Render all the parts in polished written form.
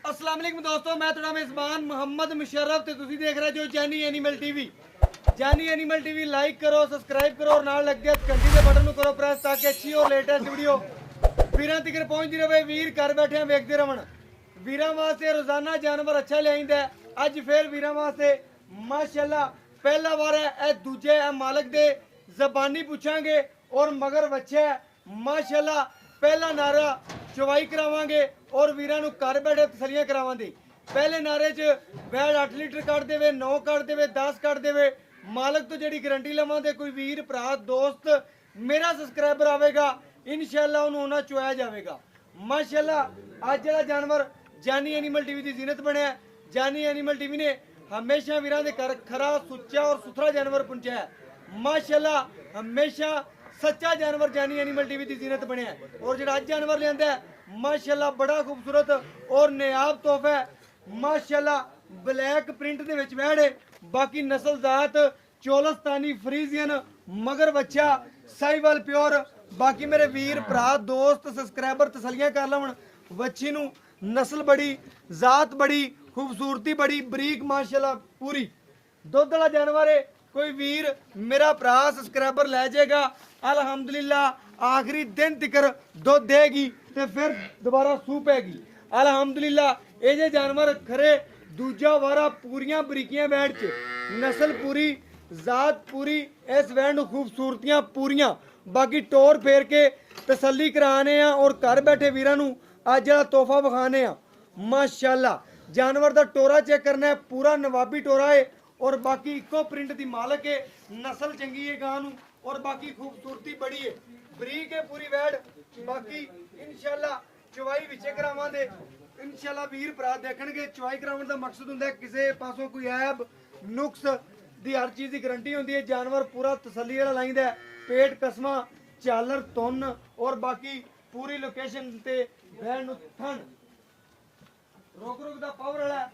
अस्सलाम वालेकुम दोस्तों, मैं थोड़ा मेज़बान मोहम्मद मुशर्रफ ते तुसी देख रहे जो जानी एनिमल टीवी। जानी एनिमल टीवी लाइक करो, सब्सक्राइब करो और नाल लग गया घंटी के बटन करो प्रेस ताकि अच्छी और लेटेस्ट वीडियो वीरां तक पहुंचती रहे। वीर घर बैठे वेखते रहन। वीरां वास्ते रोजाना जानवर अच्छा लियाइंदा है। अज फिर वीरां वास्ते माशाअल्लाह पहला बार है। ए दूजे है मालक दे जबानी पूछांगे और मगर बच्चा है माशाअल्लाह। पहला नारा चवाई करावांगे और वीरां नूं घर बैठे तसलियां करावांगे। पहले नारे च वैड़ 8 लीटर कट देवे, 9 कट देवे, 10 कट देवे। मालक तो जी गारंटी लवांगे। कोई वीर भरा दोस्त मेरा सबसक्राइबर आवेगा इंशाअल्लाह उन्होंने चुआया जाएगा माशाअल्लाह। आज जरा जानवर जानी एनिमल टीवी की जीनत बनया। जानी एनिमल टीवी ने हमेशा वीरां दे घर खरा सुच्चा और सुथरा जानवर पहुंचाया माशाअल्लाह। हमेशा सच्चा जानवर जानी एनिमल टीवी की जीनत बनया और जो अज जानवर लिया है माशाअल्लाह बड़ा खूबसूरत और नायाब तोहफा है माशाअल्लाह। ब्लैक प्रिंट दे विच वैड़ है। बाकी नस्ल जात चोलस्तानी फ्रीजियन मगर बच्चा साहिवाल प्योर। बाकी मेरे वीर भरा दोस्त सबसक्राइबर तसलियां कर लवन। बच्ची नूं नस्ल बड़ी जात बड़ी खूबसूरती बड़ी बरीक माशाअल्लाह पूरी दुध वाला जानवर है। कोई वीर मेरा भरा सबसक्राइबर लै जाएगा अल्हम्दुलिल्लाह आखिरी दिन तिकर दुध देगी तो फिर दोबारा सूह पैगी अल्हम्दुलिल्लाह। ये जे जानवर खरे दूजा वारा पूरियां बरीकियां वैड़ च नस्ल पूरी जात पूरी। इस वैड़ नूं खूबसूरतियां पूरियां। बाकी टोर फेर के तसल्ली कराने और घर बैठे वीरां नूं अज जरा तोहफा विखाने माशाअल्लाह। जानवर का टोरा चेक करना है पूरा नवाबी टोरा है और बाकी इको प्रिंट की मालक है। नस्ल चंगी है गां नूं और बाकी खूबसूरती बड़ी है बरीक है पूरी वैड़। बाकी इंशाअल्लाह चवाई विचे करावांगे इंशाअल्लाह। वीर भरा देखणगे चवाई कराउण दा मकसद हुंदा है किसी पासों कोई ऐब नुक्स दी हर चीज़ की गारंटी होंदी है। जानवर पूरा तसल्ली वाला लाइंदा है। पेट कसमा झालर तुन और बाकी पूरी लोकेशन ते वैड़ नूं थन रुक रुक दा पावर वाला है।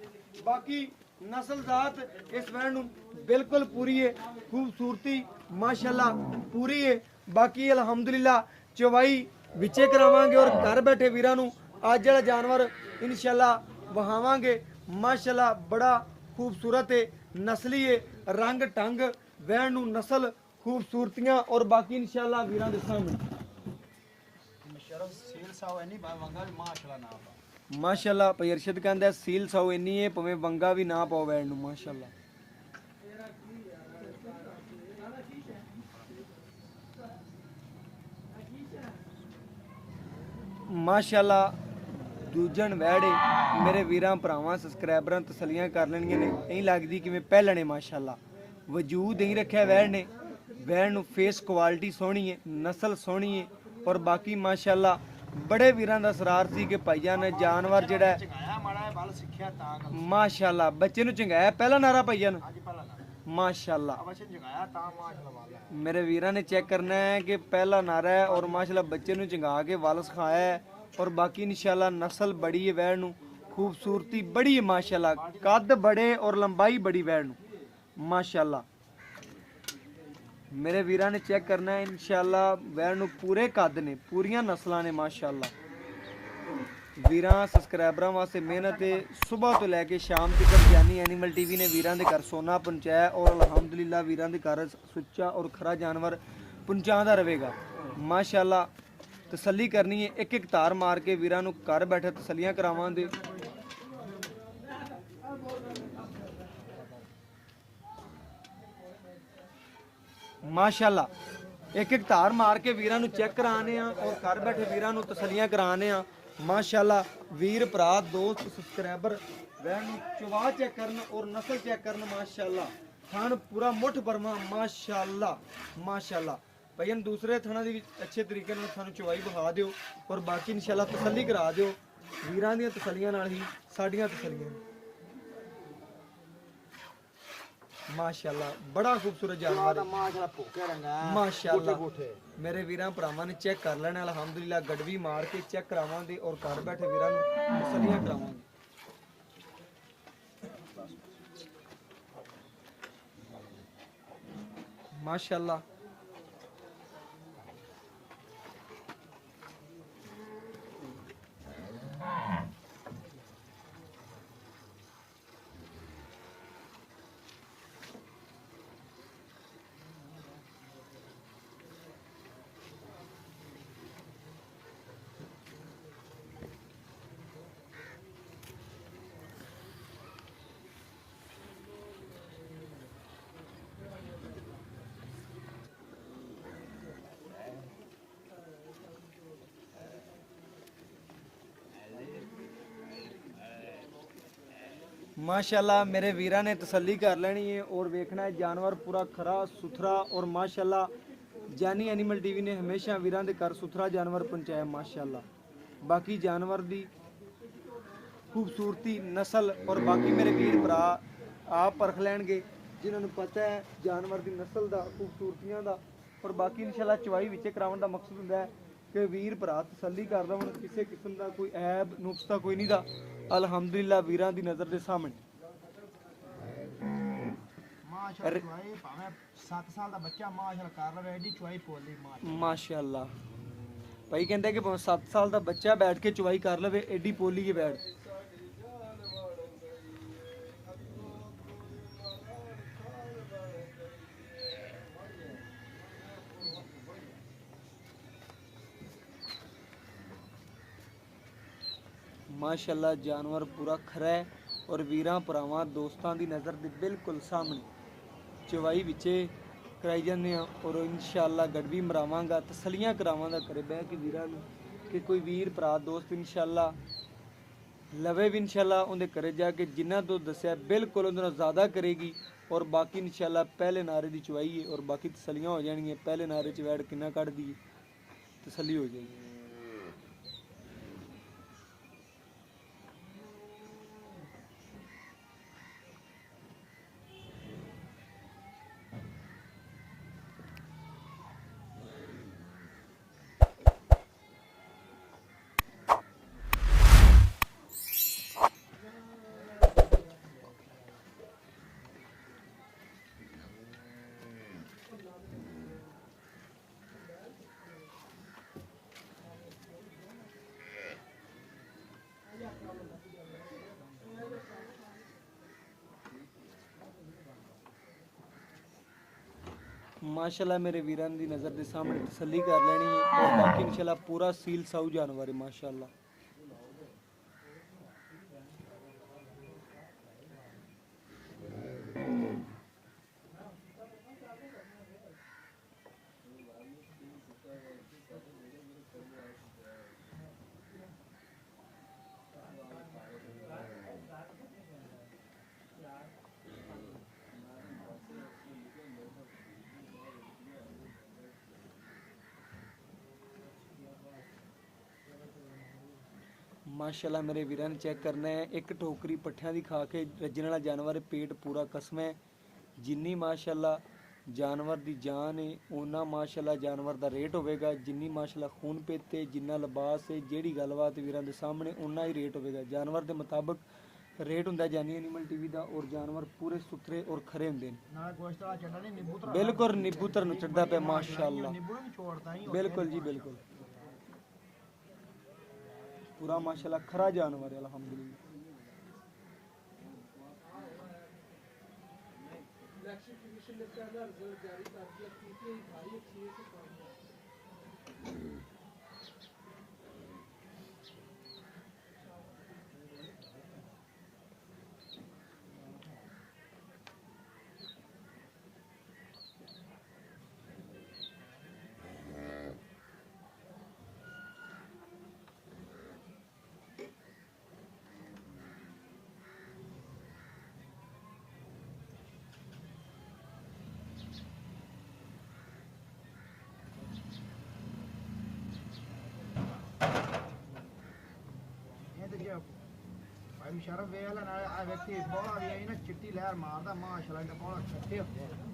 बाकी नस्ल जात इस वैड़ नूं बिल्कुल पूरी है खूबसूरती माशाअल्लाह पूरी है। बाकी अल्हम्दुलिल्लाह चवाई विचे करावांगे और घर बैठे वीरां नूं अज वाला जानवर इंशाअल्लाह वहावांगे माशाअल्लाह। बड़ा खूबसूरत है नस्ली है रंग टंग वैड़ नूं नस्ल खूबसूरतियां और बाकी इंशाअल्लाह वीरां दे सामने माशाअल्लाह। भाई अरशद कहता सील साओ इन्नी है भावें वंगा भी ना पाओ वैड़ नूं माशाअल्लाह। माशाअल्लाह दूजन वैड़ है मेरे वीरां भरावां सबसक्राइबरां तसलियां कर लैनियां ने। नहीं लगदी कि पहले ने माशाअल्लाह वजूद नहीं रखा वैड़ ने। वैड़ नूं फेस क्वालिटी सोहनी है नस्ल सोहनी है और बाकी माशाअल्लाह बड़े वीरां दा सरार सी कि भाईजान जानवर जिहड़ा माशाअल्लाह बच्चे नूं चंगाया पहला नारा भाईजान माशाअल्लाह। मेरे वीरां ने चेक करना है कि पहला नारा है और माशाअल्लाह बच्चे नूं चंगा के वल सिखाया है और बाकी इंशाअल्लाह नस्ल बड़ी है वैड़ नूं खूबसूरती बड़ी है माशाअल्लाह। कद बड़े और लंबाई बड़ी वैड़ नूं माशाअल्लाह। मेरे वीरां ने चेक करना है इंशाअल्लाह वैड़ नूं पूरे कद ने पूरियां नस्लां ने माशाअल्लाह। वीरां सबसक्राइबरां वास्ते मेहनत है सुबह तो लैके शाम तक। जानी एनिमल टीवी ने वीरां दे घर सोना पहुंचाया और अल्हम्दुलिल्लाह वीरां दे घर सुच्चा और खरा जानवर पहुंचाता रहेगा माशाअल्लाह। तसल्ली करनी है एक एक तार मार के वीरां नूं घर बैठे तसल्लियां करावांगे। माशाअल्लाह एक एक तार मार के वीरां नूं चेक कराने और घर बैठे वीरां नूं तसल्लियां कराने माशाअल्लाह। वीर भरा दोस्त सबसक्राइबर वैड़ नूं चवा चेक करन और नस्ल चेक करन माशाअल्लाह। थान पूरा मुठ भरमा माशाअल्लाह माशाअल्लाह। भाईन दूसरे थाना दी अच्छे तरीके नाल थानूं चवाई विखा दिओ और बाकी इंशाअल्लाह तसल्ली करा दिओ। वीरां दीयां तसल्लियां नाल ही साडीआं तसल्लियां माशाअल्लाह। बड़ा खूबसूरत जानवर है माशाअल्लाह। मेरे वीरां भरावां ने चेक कर लेना अल्हम्दुलिल्लाह गड़वी मार के चेक करावांगे और घर बैठे वीरां नूं तसल्लियां करावांगे माशाअल्लाह। माशाल्लाह मेरे वीरा ने तसल्ली कर लेनी है और वेखना है जानवर पूरा खरा सुथरा और माशाल्लाह जानी एनिमल टीवी ने हमेशा वीरां दे घर सुथरा जानवर पहुंचाया माशाल्लाह। बाकी जानवर दी खूबसूरती नस्ल और बाकी मेरे वीर भरा आप परख लैणगे जिन्होंने पता है जानवर की नस्ल का खूबसूरतियां का और बाकी इंशाल्लाह चवाई विच कराउण दा मकसद हुंदा है कि वीर भरा तसल्ली कर लवन किसी किस्म का कोई ऐब नुक्स कोई नहीं दा अलहमदुलिल्लाह वीरां दी नज़र दे सामने माशाल्लाह भाई कहते कि 7 साल का बच्चा बैठ के चवाई कर लवे एडी पोली के बैठ माशाल्लाह जानवर पूरा खरा है और वीरां भरावां दोस्तां दी नज़र दे बिल्कुल सामने चवाई विचे कराई जाने और इंशाल्लाह गड़बी मरावांगा तसलियां करावांगा करे बह के वीरां नूं कि कोई वीर भरा दोस्त इंशाल्लाह लवे भी इंशाल्लाह उहदे घरे जाके जिन्ना तो दस्सिया बिल्कुल उहदे नालों ज़्यादा करेगी और बाकी इंशाल्लाह पहले नारे दी चवाई है और बाकी तसलियां हो जाएंगी पहले नारे च वैड किन्ना कढ़ दी तसली हो जाएगी। माशाल्लाह मेरे वीरां दी नज़र के सामने तसल्ली कर लेनी है और बाकी इंशाल्लाह पूरा सील साऊ जानवर है माशाल्लाह। माशाल्लाह मेरे वीरां ने चेक करना है एक टोकरी पट्ठियां दी खा के रज्जने वाला जानवर है पेट पूरा कसम है जिन्नी माशाल्लाह जानवर दी जान है उन्ना माशाल्लाह जानवर दा रेट होवेगा जिन्नी माशाल्लाह खून पेते जिन्ना लिबास है जेड़ी गलबात वीरां दे सामने उन्ना ही रेट होवेगा जानवर दे मुताबिक रेट हुंदा जानी एनिमल टीवी दा और जानवर पूरे सुथरे और खरे हुंदे ने बिल्कुल नींबू तरन चढ़दा पे माशाल्लाह बिल्कुल जी बिल्कुल पूरा माशाल्लाह खरा जानवर है अल्हम्दुलिल्लाह।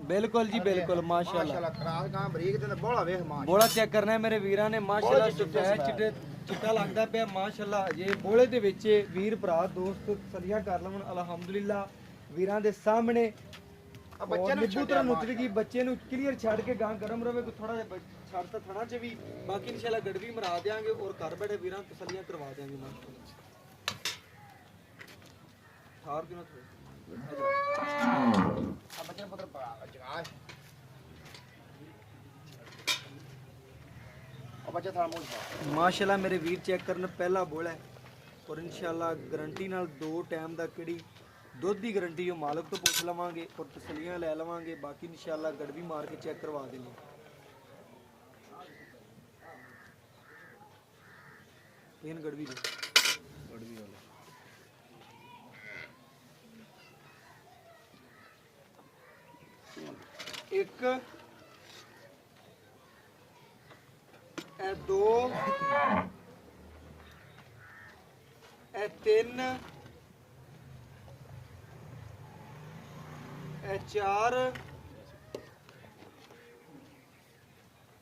बिल्कुल जी बिल्कुल माशाल्लाह बोला चेक करना है मेरे वीरां ने माशाल्लाह चिट्टे चिट्टा लगदा पिया माशाल्लाह जे बोले दे विच वीर भरा दोस्त सलिया कर लवन अल्हम्दुलिल्लाह वीरां दे सामने नींबू तरह नुचड़गी बच्चे नूं क्लियर छड़ के गां गरम रवे कोई थोड़ा जिहा छड़ता थना च भी बाकी इंशाल्लाह गड़वी मरा देंगे और घर बैठे वीरां तसलियां करवा देंगे माशाल्लाह। थार क्यों माशाल्लाह मेरे वीर चेक करन पहला बोला है और इंशाल्लाह गारंटी नाल 2 टाइम दा किहड़ी दुध की गारंटी वो मालक तो पूछ लवांगे और तसलियां लै लवांगे बाकी इंशाल्लाह गड़वी मार के चेक करवा देंगे। गड़वी वाला ਇੱਕ, ਇਹ ਦੋ, ਇਹ ਤਿੰਨ, ਇਹ ਚਾਰ,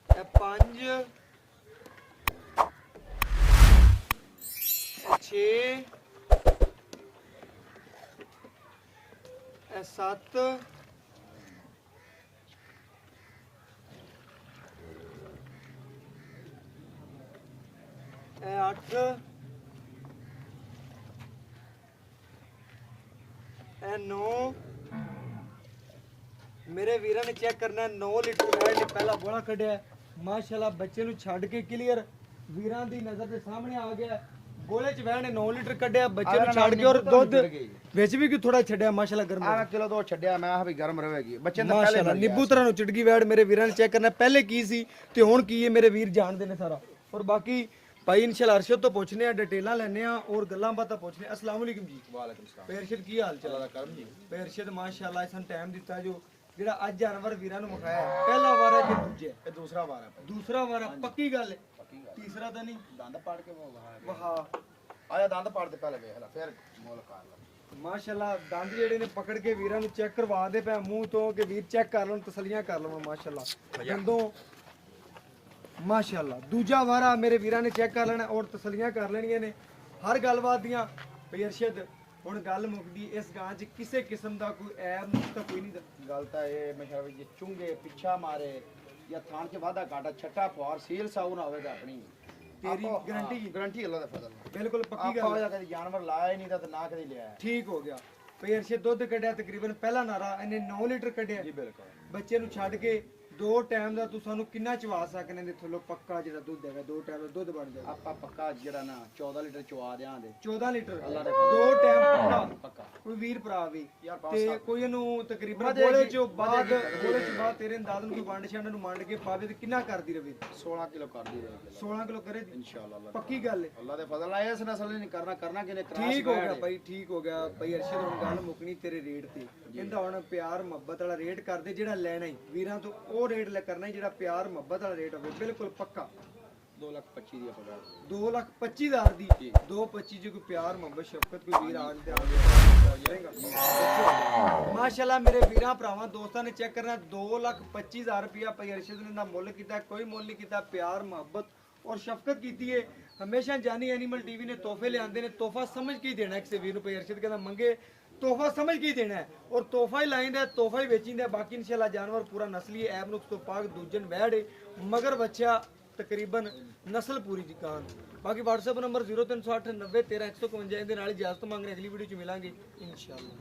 ਇਹ ਪੰਜ, ਇਹ ਛੇ, ਇਹ ਸੱਤ, ਇਹ 8, ਇਹ 9। ਮੇਰੇ ਵੀਰਾਂ ਨੇ ਚੈੱਕ ਕਰਨਾ 9 ਲੀਟਰ ਵੈਟ ਨੇ ਪਹਿਲਾ ਬੋਲਾ ਕੱਢਿਆ ਮਾਸ਼ਾਅੱਲਾ। ਬੱਚੇ ਨੂੰ ਛੱਡ ਕੇ ਕਲੀਅਰ ਵੀਰਾਂ ਦੀ ਨਜ਼ਰ ਦੇ ਸਾਹਮਣੇ ਆ ਗਿਆ। ਬੋਲੇ ਚ ਵੈਟ ਨੇ 9 ਲੀਟਰ ਕੱਢਿਆ ਬੱਚੇ ਨੂੰ ਛੱਡ ਕੇ, ਔਰ ਦੁੱਧ ਵਿੱਚ ਵੀ ਕਿ ਥੋੜਾ ਛੱਡਿਆ ਮਾਸ਼ਾਅੱਲਾ ਗਰਮ। ਆ ਕਿਲੋ ਦੋ ਛੱਡਿਆ ਮੈਂ ਵੀ ਗਰਮ ਰਹੇਗੀ ਬੱਚੇ ਤਾਂ ਪਹਿਲੇ ਮਾਸ਼ਾਅੱਲਾ ਨਿੱਬੂ ਤਰ੍ਹਾਂ ਨੂੰ ਚਿੜਗੀ ਵੈਟ ਮੇਰੇ ਵੀਰਾਂ ਨੇ ਚੈੱਕ ਕਰਨਾ ਪਹਿਲੇ ਕੀ ਸੀ ਤੇ ਹੁਣ ਕੀ ਹੈ, ਮੇਰੇ ਵੀਰ ਜਾਣਦੇ ਨੇ ਸਾਰਾ। ਔਰ ਬਾਕੀ ਭਾਈ ਇਨਸ਼ਾਅੱਲਾ ਅਰਸ਼ਦ ਤੋਂ ਪੁੱਛਨੇ ਆ, ਡਿਟੇਲਾਂ ਲੈਣੇ ਆ ਔਰ ਗੱਲਾਂ ਬਾਤਾਂ ਪੁੱਛਨੇ। अस्सलाम वालेकुम जी। ਵਾਲੇਕੁਮ ਸਲਾਮ। ਪੈਰਸ਼ਦ ਕੀ ਹਾਲ ਚਾਲ ਹੈ? ਕਰਮ ਜੀ ਪੈਰਸ਼ਦ ਮਾਸ਼ਾਅੱਲਾ ਇਸਨ ਟਾਈਮ ਦਿੱਤਾ ਜੋ ਜਿਹੜਾ ਅੱਜ ਜਾਨਵਰ ਵੀਰਾਂ ਨੂੰ ਵਿਖਾਇਆ ਹੈ। ਪਹਿਲਾ ਵਾਰ ਹੈ ਕਿ ਦੂਜਾ? ਇਹ ਦੂਸਰਾ ਵਾਰ ਹੈ ਭਾਈ। ਦੂਸਰਾ ਵਾਰ ਹੈ, ਪੱਕੀ ਗੱਲ ਹੈ। ਤੀਸਰਾ ਤਾਂ ਨਹੀਂ? ਦੰਦ ਪਾੜ ਕੇ ਵਹਾ ਆਇਆ ਦੰਦ ਪਾੜ ਤੇ ਪਹਿਲੇ ਵੇਖ ਲੈ ਫਿਰ ਮੋਲ ਕਰ ਲੈ। ਮਾਸ਼ਾਅੱਲਾ ਦੰਦ ਜਿਹੜੇ ਨੇ ਪਕੜ ਕੇ ਵੀਰਾਂ ਨੂੰ ਚੈੱਕ ਕਰਵਾ ਦੇ ਪਿਆ ਮੂੰਹ ਤੋਂ ਕਿ ਵੀਰ ਚੈੱਕ ਕਰ ਲੈਣ, ਤਸੱਲੀਆਂ ਕਰ ਲਵਾਂ ਮਾਸ਼ਾਅੱਲਾ। ਦੰਦੋਂ ਮਾਸ਼ਾਅੱਲਾ ਦੂਜਾ ਵਾਰਾ ਮੇਰੇ ਵੀਰਾਂ ਨੇ ਚੈੱਕ ਕਰ ਲੈਣਾ ਔਰ ਤਸੱਲੀਆਂ ਕਰ ਲੈਣੀਆਂ ਨੇ ਹਰ ਗੱਲਬਾਤ ਦੀਆਂ। ਭਈ ਅਰਸ਼ਦ ਹੁਣ ਗੱਲ ਮੁੱਕਦੀ, ਇਸ ਗਾਂ 'ਚ ਕਿਸੇ ਕਿਸਮ ਦਾ ਕੋਈ ਐਬ ਨੁਕਤਾ ਕੋਈ ਨਹੀਂ। ਗੱਲ ਤਾਂ ਇਹ ਮਸ਼ਹੂਰ ਜੇ ਚੁੰਗੇ ਪਿੱਛਾ ਮਾਰੇ ਜਾਂ ਥਾਣ 'ਚ ਵਾਧਾ ਘਾਟਾ ਛੱਟਾ ਫਵਾਰ ਸੀਲ ਸਾਉ ਨਾ ਹੋਵੇ ਤਾਂ ਆਪਣੀ ਤੇਰੀ ਗਾਰੰਟੀ? ਗਾਰੰਟੀ ਅੱਲਾ ਦਾ ਫਜ਼ਲ ਨਾਲ। ਬਿਲਕੁਲ ਪੱਕੀ ਆਪਾਂ ਗੱਲ ਜਾਂ ਕਦੇ ਜਾਨਵਰ ਲਾਇਆ ਹੀ ਨਹੀਂ ਤਾਂ ਨਾ ਕਦੇ ਲਿਆ। ਠੀਕ ਹੋ ਗਿਆ। ਭਈ ਅਰਸ਼ਦ ਦੁੱਧ ਕੱਢਿਆ ਤਕਰੀਬਨ ਪਹਿਲਾ ਨਾਰਾ ਇਹਨੇ 9 ਲੀਟਰ ਕੱਢਿਆ। ਜੀ ਬਿਲਕੁਲ। ਬੱਚੇ ਨੂੰ ਛੱਡ ਕੇ 2 ਟਾਈਮ ਦਾ ਤੂੰ ਸਾਨੂੰ ਕਿੰਨਾ ਚਵਾ ਸਕਨੇ ਨੇ ਥੱਲੋਂ ਪੱਕਾ ਜਿਹੜਾ ਦੁੱਧ ਹੈਗਾ 2 ਟਾਈਮ ਦਾ ਦੁੱਧ ਬਣ ਜਾਏਗਾ। ਆਪਾਂ ਪੱਕਾ ਜਿਹੜਾ ਨਾ 14 ਲੀਟਰ ਚਵਾ ਦਿਆਂਗੇ। 14 ਲੀਟਰ ਅੱਲਾ ਦੇ 2 ਟਾਈਮ ਪੱਕਾ। ਪੱਕਾ ਕੋਈ ਵੀਰ ਭਰਾ ਵੀ ਯਾਰ ਤੇ ਕੋਈ ਇਹਨੂੰ ਤਕਰੀਬਨ ਵਧੇਗੀ, ਬੋਲੇ ਚੋਂ ਬਾਅਦ ਵਧੇਗੀ। ਬੋਲੇ ਚੋਂ ਬਾਅਦ ਤੇਰੇ ਅੰਦਾਜ਼ਨ ਕੋਈ ਵੰਡ ਛੰਡ ਨੂੰ ਮੰਡ ਕੇ ਪਾਵੇ ਤੇ ਕਿੰਨਾ ਕਰਦੀ ਰਵੇ? 16 ਕਿਲੋ ਕਰਦੀ ਰਹੇਗੀ 16 ਕਿਲੋ ਕਰੇ ਦੀ ਇਨਸ਼ਾਅੱਲਾ। ਅੱਲਾ ਪੱਕੀ ਗੱਲ ਹੈ। ਅੱਲਾ ਦੇ ਫਜ਼ਲ ਨਾਲ ਇਸ ਨਸਲ ਨੇ ਨਹੀਂ ਕਰਨਾ ਕਿਨੇ ਕਰਾਸ ਠੀਕ ਹੋ ਗਿਆ ਭਾਈ, ਠੀਕ ਹੋ ਗਿਆ ਭਾਈ ਅਰਸ਼ਦ। ਹੁਣ ਗੱਲ ਮੁੱਕਣੀ ਤੇਰੇ ਰੇਟ ਤੇ। ਇਹਦਾ ਹੁਣ ਪਿਆਰ ਮੁਹੱਬਤ ਵਾਲਾ ਰੇਟ ਕਰਦੇ, ਜਿਹੜਾ ਲੈਣਾ ਹੀ ਵੀਰਾਂ ਤੋਂ ਉਹ ਰੇਟ ਲੈ ਕਰਨਾ ਜਿਹੜਾ ਪਿਆਰ ਮੁਹੱਬਤ ਵਾਲਾ ਰੇਟ ਹੋਵੇ ਬਿਲਕੁਲ ਪੱਕਾ। 2,25,000 ਦੀ ਆਪਾਂ 2,25,000 ਦੀ 2,25,000 ਜੇ ਕੋਈ ਪਿਆਰ ਮੁਹੱਬਤ ਸ਼ਫਕਤ ਕੋਈ ਵੀਰ ਆਜ ਤੇ ਆ ਮਾਸ਼ਾਅੱਲਾ। ਮੇਰੇ ਵੀਰਾਂ ਭਰਾਵਾਂ ਦੋਸਤਾਂ ਨੇ ਚੈੱਕ ਕਰਨਾ 2,25,000 ਰੁਪਇਆ ਭਾਈ ਅਰਸ਼ਦ ਨੇ ਦਾ ਮੁੱਲ ਕੀਤਾ। ਕੋਈ ਮੁੱਲ ਨਹੀਂ ਕੀਤਾ, ਪਿਆਰ ਮੁਹੱਬਤ ਔਰ ਸ਼ਫਕਤ ਕੀਤੀ ਹੈ। ਹਮੇਸ਼ਾ ਜਾਨੀ ਐਨੀਮਲ ਟੀਵੀ ਨੇ ਤੋਹਫੇ ਲਿਆਂਦੇ ਨੇ, ਤੋਹਫਾ ਸਮਝ ਕੇ ਹੀ ਦੇਣਾ। ਕਿਸੇ ਵੀਰ ਨੂੰ ਭਾਈ ਅਰਸ਼ਦ ਕਹਿੰਦਾ ਮੰਗੇ ਤੋਹਫਾ ਸਮਝ ਕੇ ਹੀ ਦੇਣਾ ਹੈ ਔਰ ਤੋਹਫਾ ਹੀ ਲਾਇੰਦਾ, ਤੋਹਫਾ ਹੀ ਵੇਚੀਂਦਾ। ਬਾਕੀ ਇਨਸ਼ਾਅੱਲਾ ਜਾਨਵਰ ਪੂਰਾ ਨਸਲੀ ਐਬ ਨੁਕਸ ਤੋਂ ਪਾਕ ਦੂਜਨ ਵੈੜ ਹੈ ਮਗਰ ਬੱਚਾ ਤਕਰੀਬਨ ਨਸਲ ਪੂਰੀ ਦੁਕਾਨ। ਬਾਕੀ WhatsApp ਨੰਬਰ 0308 90 13 151 ਦੇ ਨਾਲ ਇਜਾਜ਼ਤ ਮੰਗ ਰਹੇ। ਅਗਲੀ ਵੀਡੀਓ ਚ ਮਿਲਾਂਗੇ ਇਨਸ਼ਾਅੱਲਾ।